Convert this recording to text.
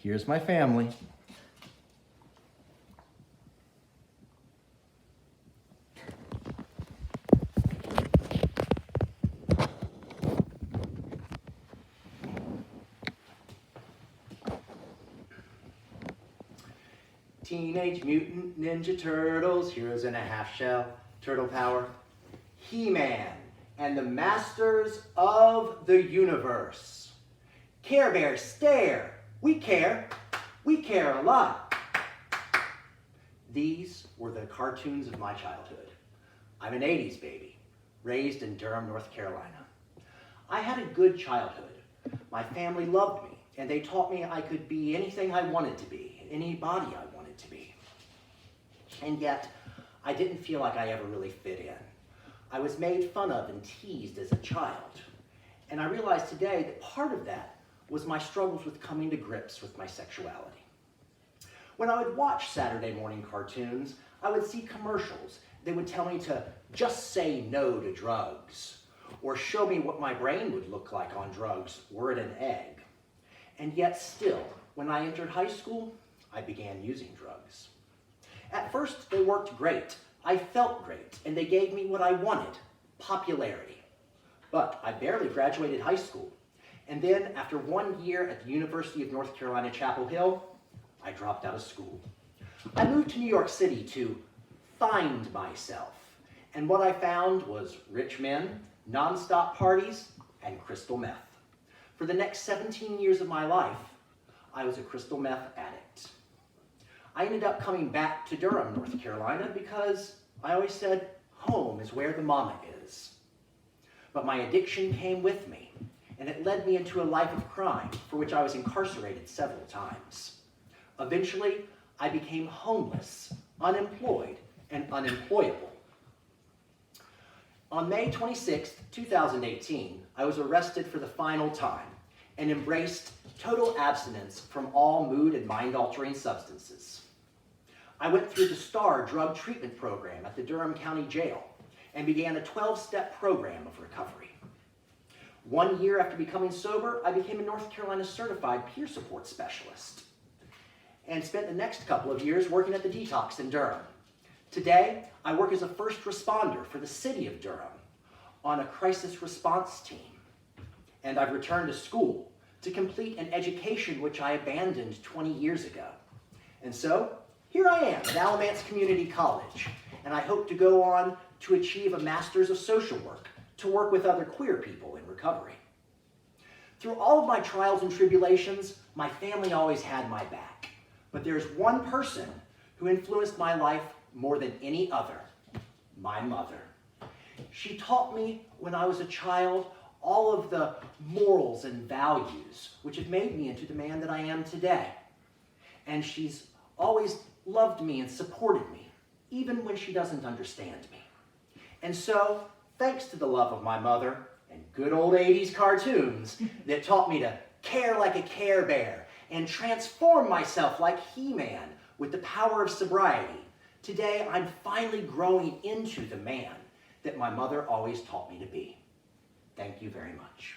Here's my family. Teenage Mutant Ninja Turtles, heroes in a half shell, turtle power. He-Man and the Masters of the Universe. Care Bear stare, we care a lot. These were the cartoons of my childhood. I'm an 80s baby, raised in Durham, North Carolina. I had a good childhood. My family loved me, and they taught me I could be anything I wanted to be, anybody I wanted to be. And yet, I didn't feel like I ever really fit in. I was made fun of and teased as a child. And I realized today that part of that was my struggles with coming to grips with my sexuality. When I would watch Saturday morning cartoons, I would see commercials that would tell me to just say no to drugs, or show me what my brain would look like on drugs were it an egg. And yet still, when I entered high school, I began using drugs. At first, they worked great. I felt great, and they gave me what I wanted, popularity. But I barely graduated high school. And then, after 1 year at the University of North Carolina, Chapel Hill, I dropped out of school. I moved to New York City to find myself. And what I found was rich men, nonstop parties, and crystal meth. For the next 17 years of my life, I was a crystal meth addict. I ended up coming back to Durham, North Carolina, because I always said home is where the mama is. But my addiction came with me, and it led me into a life of crime for which I was incarcerated several times. Eventually, I became homeless, unemployed, and unemployable. On May 26, 2018, I was arrested for the final time and embraced total abstinence from all mood and mind-altering substances. I went through the STAR drug treatment program at the Durham County Jail and began a 12-step program of recovery. 1 year after becoming sober, I became a North Carolina certified peer support specialist and spent the next couple of years working at the detox in Durham. Today, I work as a first responder for the city of Durham on a crisis response team. And I've returned to school to complete an education which I abandoned 20 years ago. And so, here I am at Alamance Community College, and I hope to go on to achieve a Master's of Social Work to work with other queer people in recovery. Through all of my trials and tribulations, my family always had my back. But there's one person who influenced my life more than any other, my mother. She taught me when I was a child all of the morals and values which have made me into the man that I am today. And she's always loved me and supported me, even when she doesn't understand me. And so, thanks to the love of my mother and good old 80s cartoons that taught me to care like a Care Bear and transform myself like He-Man with the power of sobriety, today I'm finally growing into the man that my mother always taught me to be. Thank you very much.